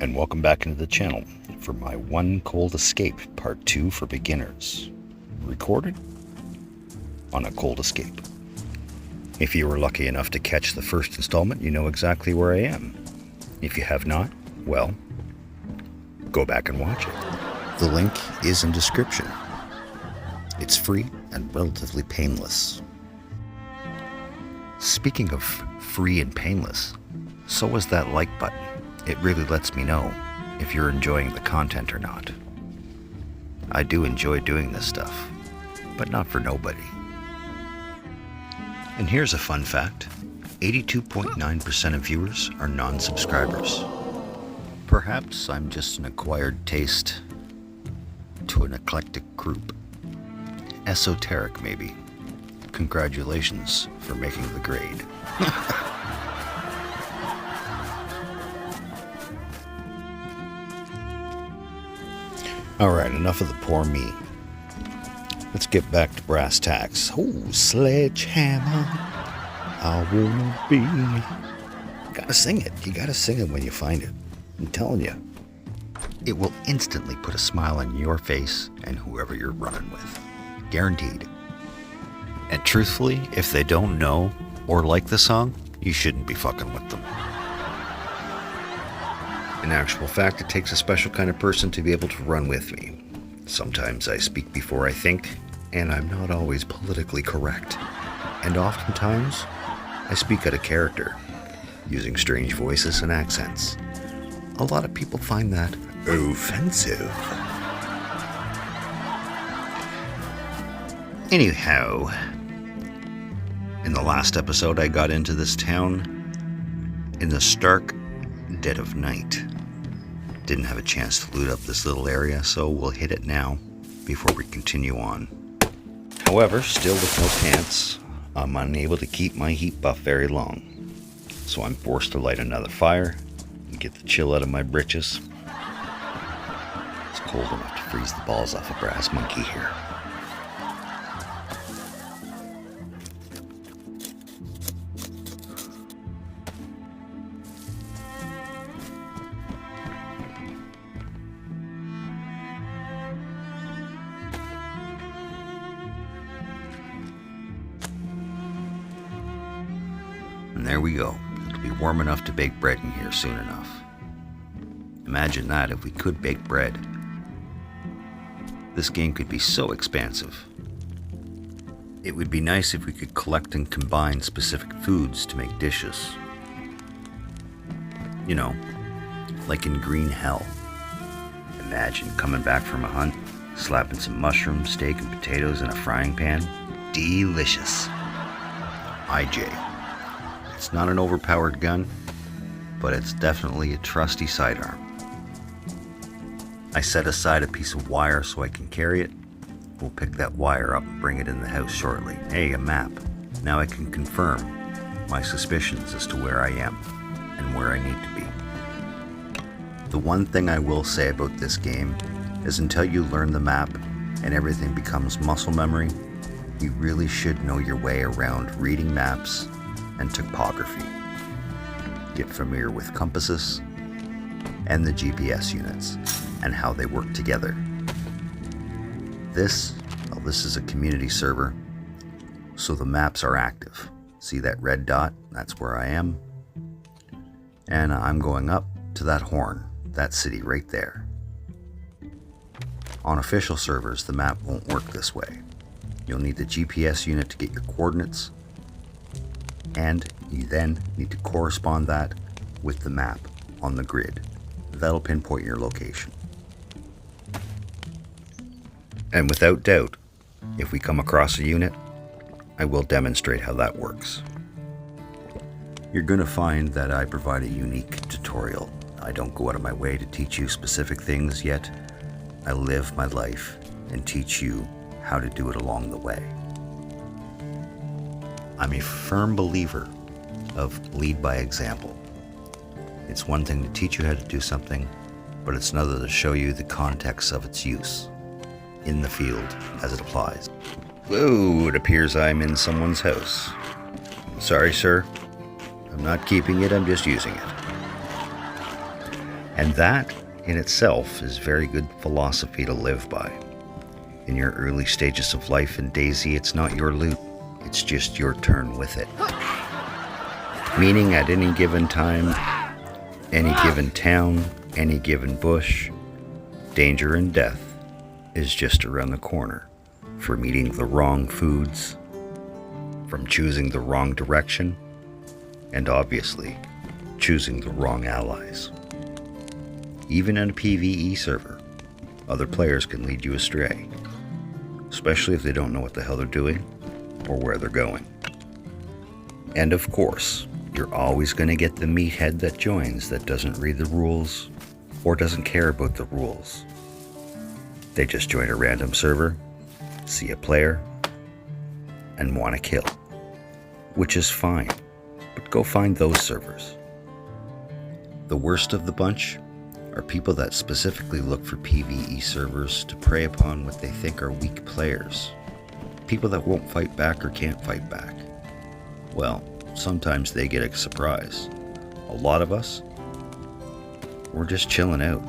and welcome back into the channel for my One Cold Escape Part 2 for beginners, recorded on a cold escape. If you were lucky enough to catch the first installment, you know exactly where I am. If you have not, well, go back and watch it. The link is in description. It's free and relatively painless. Speaking of free and painless, so is that like button. It really lets me know if you're enjoying the content or not. I do enjoy doing this stuff, but not for nobody. And here's a fun fact. 82.9% of viewers are non-subscribers. Perhaps I'm just an acquired taste to an eclectic group. Esoteric, maybe. Congratulations for making the grade. Alright, enough of the poor me. Let's get back to brass tacks. Oh, sledgehammer, I wanna be. Gotta sing it. You gotta sing it when you find it. I'm telling you. It will instantly put a smile on your face and whoever you're running with. Guaranteed. And truthfully, if they don't know or like the song, you shouldn't be fucking with them. In actual fact, it takes a special kind of person to be able to run with me. Sometimes I speak before I think, and I'm not always politically correct. And oftentimes, I speak out of character, using strange voices and accents. A lot of people find that offensive. Anyhow, in the last episode, I got into this town in the stark dead of night. Didn't have a chance to loot up this little area, so we'll hit it now before we continue on. However, still with no pants, I'm unable to keep my heat buff very long. So I'm forced to light another fire and get the chill out of my britches. It's cold enough to freeze the balls off a brass monkey here. And there we go. It'll be warm enough to bake bread in here soon enough. Imagine that if we could bake bread. This game could be so expansive. It would be nice if we could collect and combine specific foods to make dishes. You know, like in Green Hell. Imagine coming back from a hunt, slapping some mushroom, steak, and potatoes in a frying pan. Delicious. IJ. It's not an overpowered gun, but it's definitely a trusty sidearm. I set aside a piece of wire so I can carry it. We'll pick that wire up and bring it in the house shortly. Hey, a map. Now I can confirm my suspicions as to where I am and where I need to be. The one thing I will say about this game is until you learn the map and everything becomes muscle memory, you really should know your way around reading maps and topography. Get familiar with compasses and the GPS units and how they work together. This is a community server, so the maps are active. See that red dot? That's where I am. And I'm going up to that horn, that city right there. On official servers, the map won't work this way. You'll need the GPS unit to get your coordinates, and you then need to correspond that with the map on the grid. That'll pinpoint your location. And without doubt, if we come across a unit, I will demonstrate how that works. You're going to find that I provide a unique tutorial. I don't go out of my way to teach you specific things, yet I live my life and teach you how to do it along the way. I'm a firm believer of lead by example. It's one thing to teach you how to do something, but it's another to show you the context of its use in the field as it applies. Whoa, it appears I'm in someone's house. Sorry, sir. I'm not keeping it, I'm just using it. And that, in itself, is very good philosophy to live by. In your early stages of life in DayZ, it's not your loot, it's just your turn with it. Meaning at any given time, any given town, any given bush, danger and death is just around the corner. From eating the wrong foods, from choosing the wrong direction, and obviously, choosing the wrong allies. Even in a PvE server, other players can lead you astray, especially if they don't know what the hell they're doing or where they're going. And of course, you're always going to get the meathead that joins that doesn't read the rules or doesn't care about the rules. They just join a random server, see a player, and want to kill, which is fine, but go find those servers. The worst of the bunch are people that specifically look for PvE servers to prey upon what they think are weak players. People that won't fight back or can't fight back. Well, sometimes they get a surprise. A lot of us, we're just chilling out,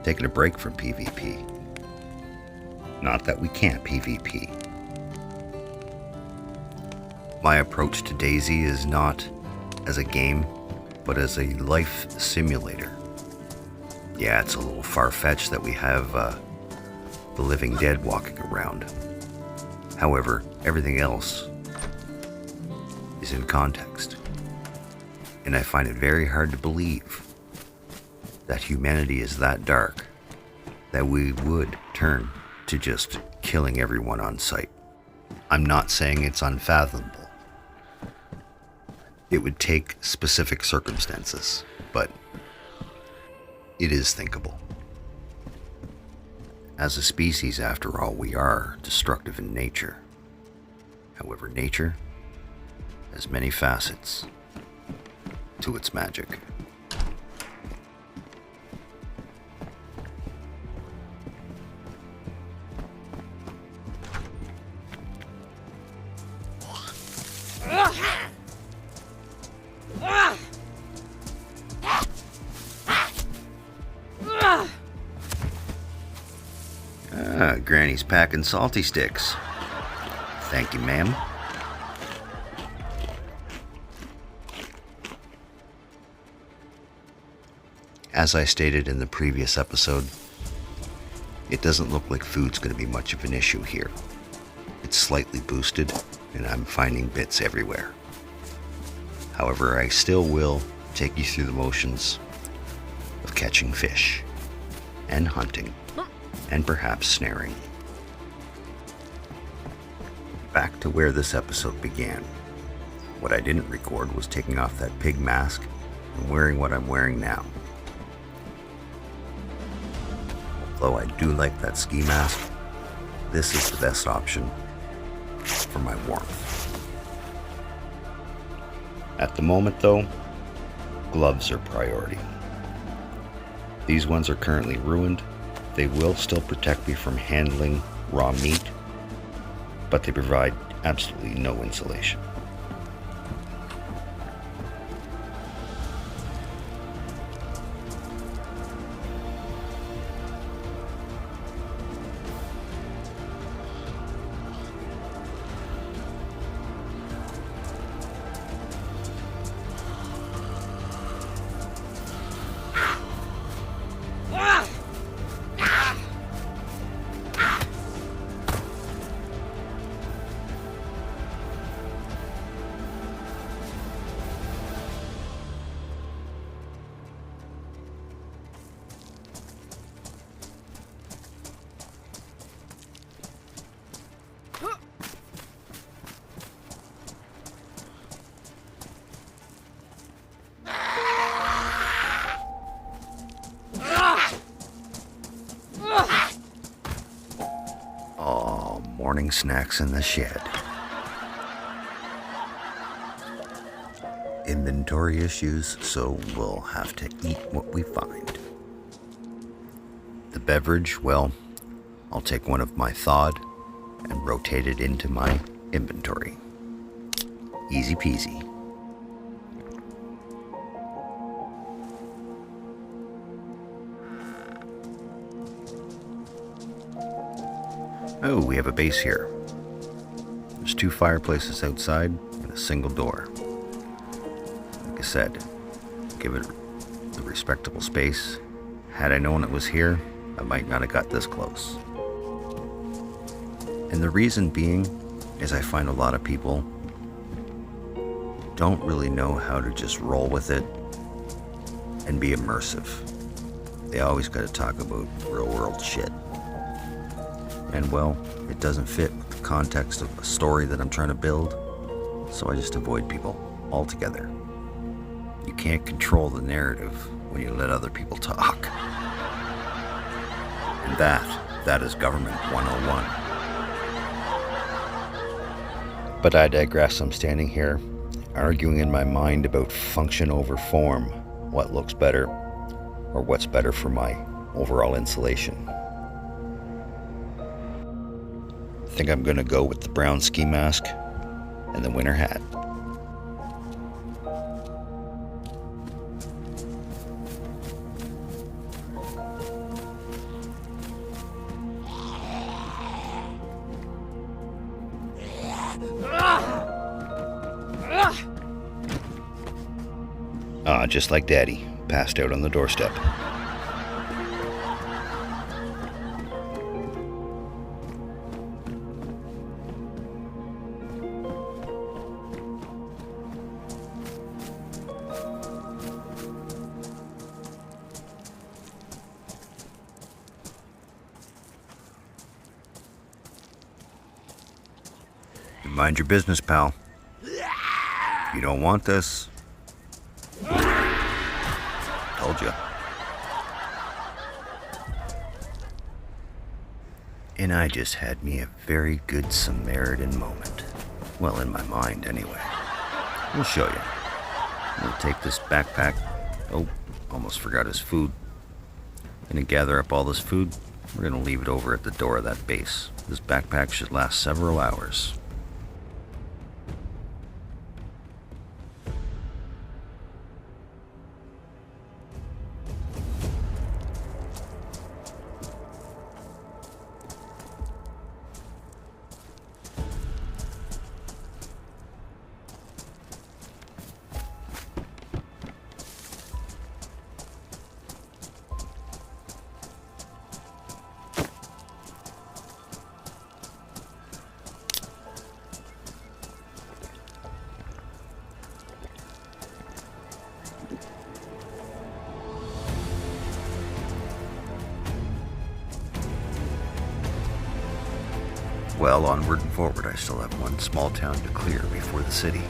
taking a break from PvP. Not that we can't PvP. My approach to DayZ is not as a game, but as a life simulator. Yeah, it's a little far-fetched that we have the living dead walking around. However, everything else is in context. And I find it very hard to believe that humanity is that dark, that we would turn to just killing everyone on sight. I'm not saying it's unfathomable. It would take specific circumstances, but it is thinkable. As a species, after all, we are destructive in nature. However, nature has many facets to its magic. Granny's packing salty sticks. Thank you, ma'am. As I stated in the previous episode, it doesn't look like food's going to be much of an issue here. It's slightly boosted, and I'm finding bits everywhere. However, I still will take you through the motions of catching fish, and hunting, and perhaps snaring. Back to where this episode began. What I didn't record was taking off that pig mask and wearing what I'm wearing now. Although I do like that ski mask, this is the best option for my warmth. At the moment though, gloves are priority. These ones are currently ruined. They will still protect me from handling raw meat, but they provide absolutely no insulation. Morning snacks in the shed. Inventory issues, so we'll have to eat what we find. The beverage, well, I'll take one of my thawed and rotate it into my inventory. Easy peasy. Oh, we have a base here. There's 2 fireplaces outside and a single door. Like I said, give it the respectable space. Had I known it was here, I might not have got this close. And the reason being is I find a lot of people don't really know how to just roll with it and be immersive. They always got to talk about real world shit. And well, it doesn't fit with the context of a story that I'm trying to build, so I just avoid people altogether. You can't control the narrative when you let other people talk. And that is government 101. But I digress. I'm standing here arguing in my mind about function over form, what looks better, or what's better for my overall insulation. I think I'm gonna go with the brown ski mask and the winter hat. Just like Daddy, passed out on the doorstep. Mind your business, pal. You don't want this. Told you. And I just had me a very good Samaritan moment. Well, in my mind, anyway. We'll show you. I'm gonna take this backpack. Oh, almost forgot his food. Gonna gather up all this food. We're gonna leave it over at the door of that base. This backpack should last several hours. Well, onward and forward, I still have one small town to clear before the city.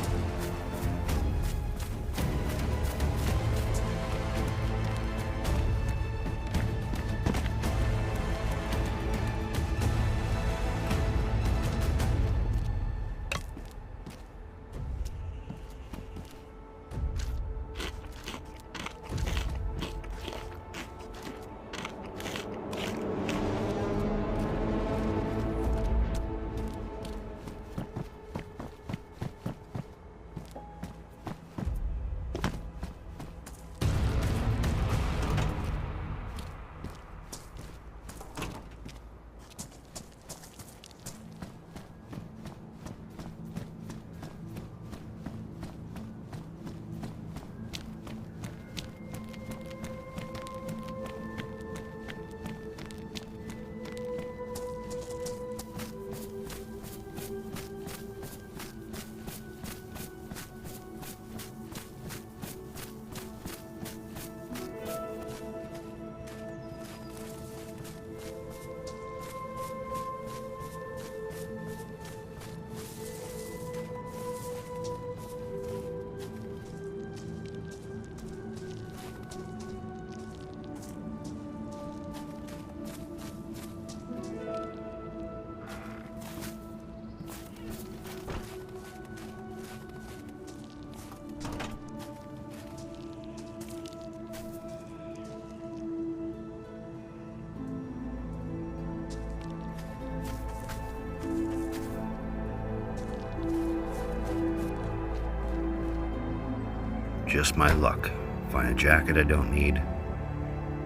Just my luck. Find a jacket I don't need,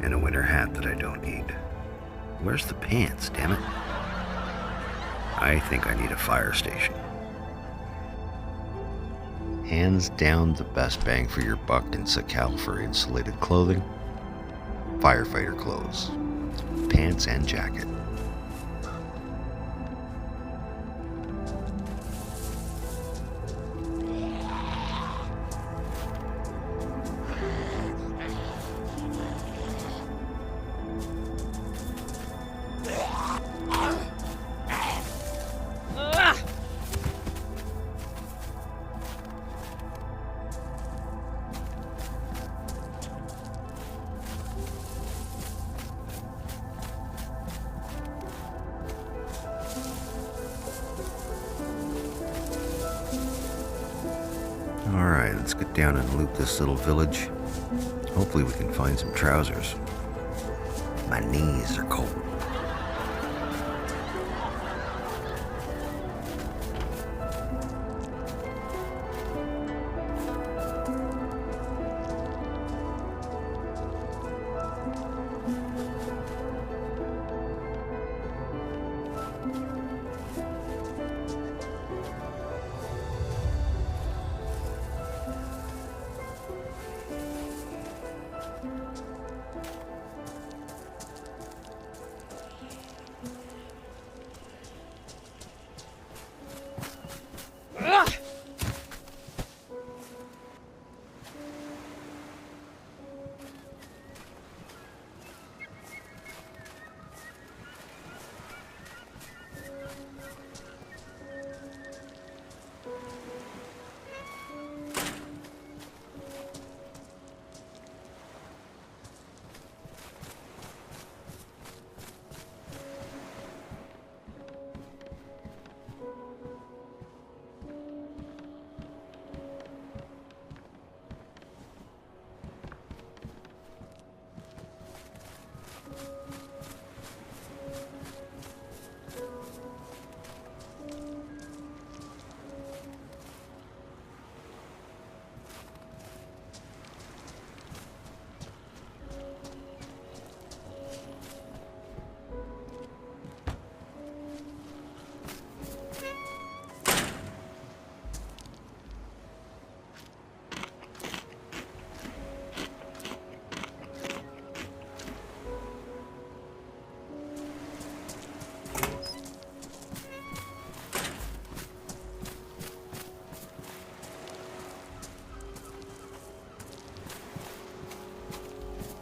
and a winter hat that I don't need. Where's the pants, damn it? I think I need a fire station. Hands down the best bang for your buck in Sakal for insulated clothing. Firefighter clothes. Pants and jacket. Alright, let's get down and loot this little village. Hopefully we can find some trousers. My knees are cold.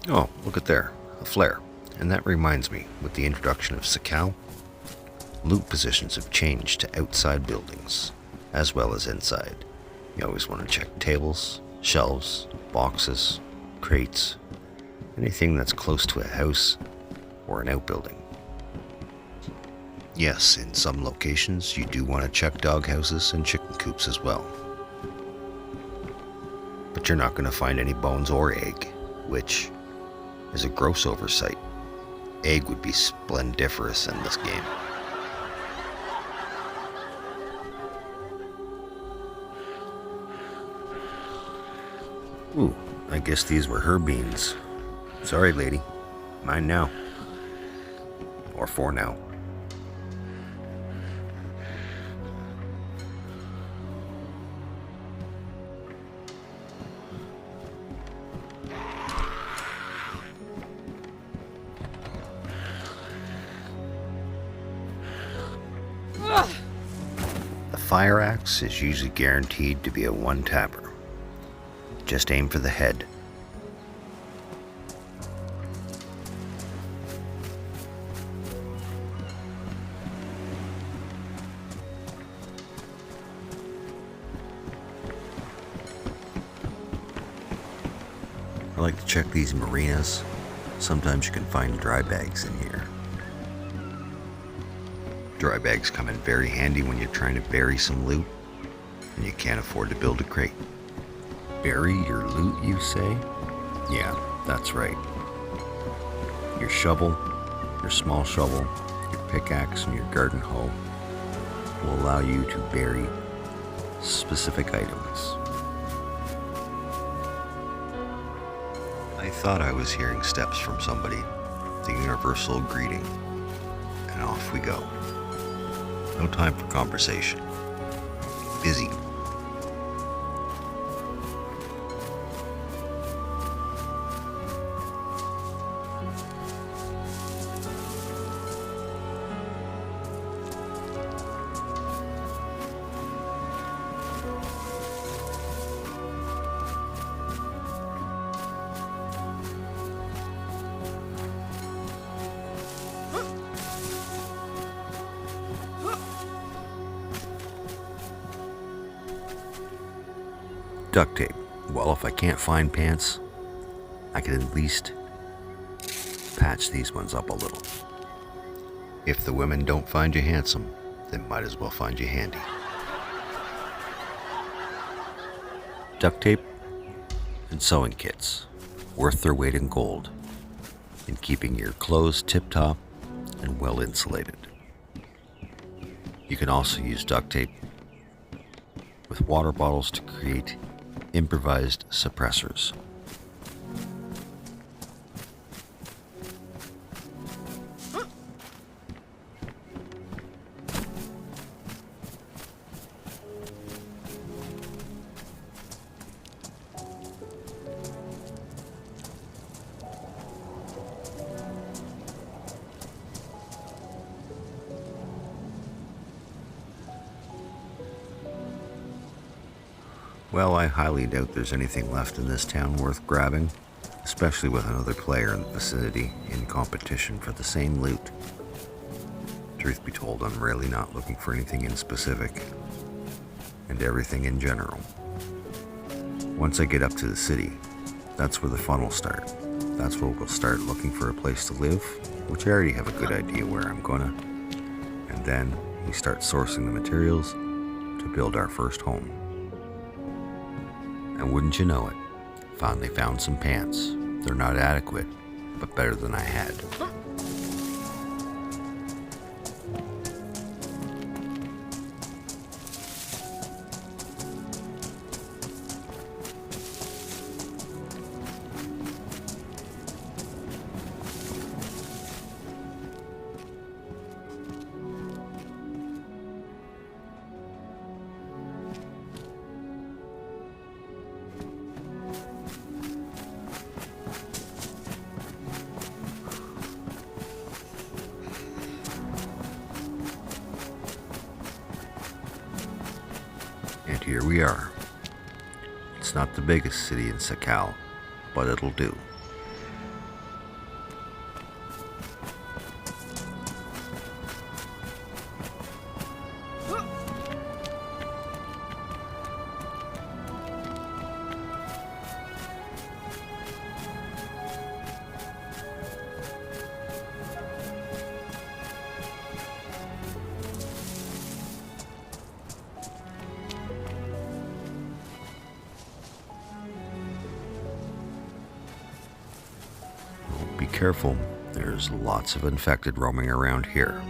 Oh, look at there, a flare. And that reminds me, with the introduction of Sakal, loot positions have changed to outside buildings, as well as inside. You always want to check tables, shelves, boxes, crates, anything that's close to a house or an outbuilding. Yes, in some locations you do want to check dog houses and chicken coops as well. But you're not going to find any bones or egg, which is a gross oversight. Egg would be splendiferous in this game. Ooh, I guess these were her beans. Sorry, lady. Mine now. Or for now. The fire axe is usually guaranteed to be a one-tapper. Just aim for the head. I like to check these marinas. Sometimes you can find dry bags in here. Dry bags come in very handy when you're trying to bury some loot and you can't afford to build a crate. Bury your loot, you say? Yeah, that's right. Your shovel, your small shovel, your pickaxe, and your garden hoe will allow you to bury specific items. I thought I was hearing steps from somebody, the universal greeting, and off we go. No time for conversation. Busy. Duct tape. Well, if I can't find pants, I can at least patch these ones up a little. If the women don't find you handsome, they might as well find you handy. Duct tape and sewing kits, worth their weight in gold, in keeping your clothes tip-top and well insulated. You can also use duct tape with water bottles to create improvised suppressors. Well, I highly doubt there's anything left in this town worth grabbing, especially with another player in the vicinity in competition for the same loot. Truth be told, I'm really not looking for anything in specific, and everything in general. Once I get up to the city, that's where the fun will start. That's where we'll start looking for a place to live, which I already have a good idea where I'm gonna. And then we start sourcing the materials to build our first home. And wouldn't you know it, finally found some pants. They're not adequate, but better than I had. And here we are. It's not the biggest city in Sakal, but it'll do. Be careful, there's lots of infected roaming around here.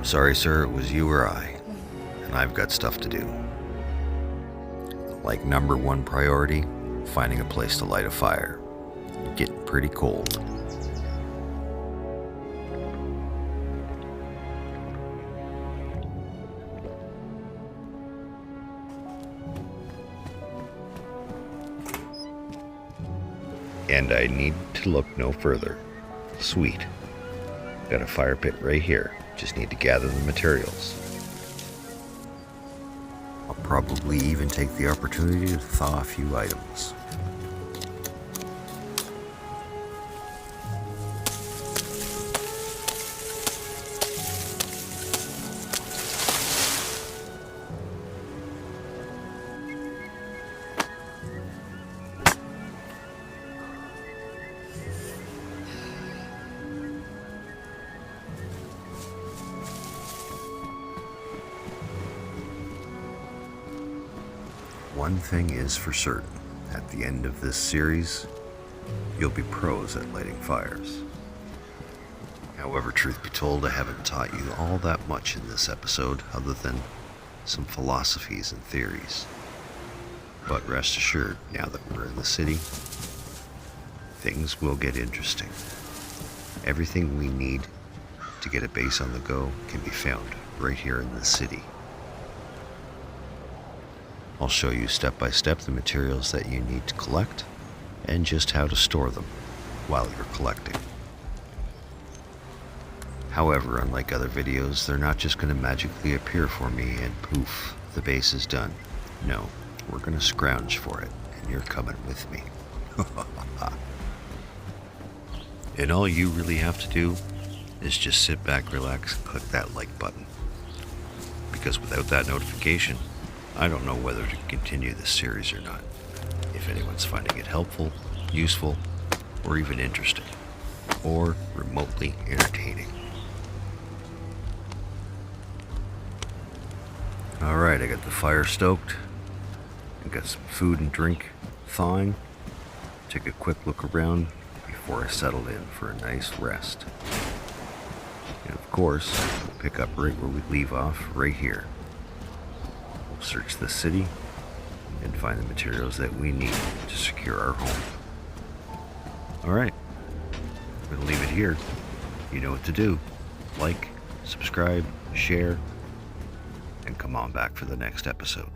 Sorry, sir, it was you or I, and I've got stuff to do. Like number one priority, finding a place to light a fire. Getting pretty cold. And I need to look no further. Sweet. Got a fire pit right here. Just need to gather the materials. I'll probably even take the opportunity to thaw a few items. One thing is for certain. At the end of this series, you'll be pros at lighting fires. However, truth be told, I haven't taught you all that much in this episode other than some philosophies and theories. But rest assured, now that we're in the city, things will get interesting. Everything we need to get a base on the go can be found right here in the city. I'll show you step by step the materials that you need to collect and just how to store them while you're collecting. However, unlike other videos, they're not just going to magically appear for me and poof, the base is done. No, we're going to scrounge for it, and you're coming with me. And all you really have to do is just sit back, relax, and click that like button. Because without that notification, I don't know whether to continue this series or not. If anyone's finding it helpful, useful, or even interesting, or remotely entertaining. Alright, I got the fire stoked. I got some food and drink thawing. Take a quick look around before I settle in for a nice rest. And of course, we'll pick up right where we leave off, right here. We'll search the city and find the materials that we need to secure our home. Alright, I'm going to leave it here. You know what to do. Like, subscribe, share, and come on back for the next episode.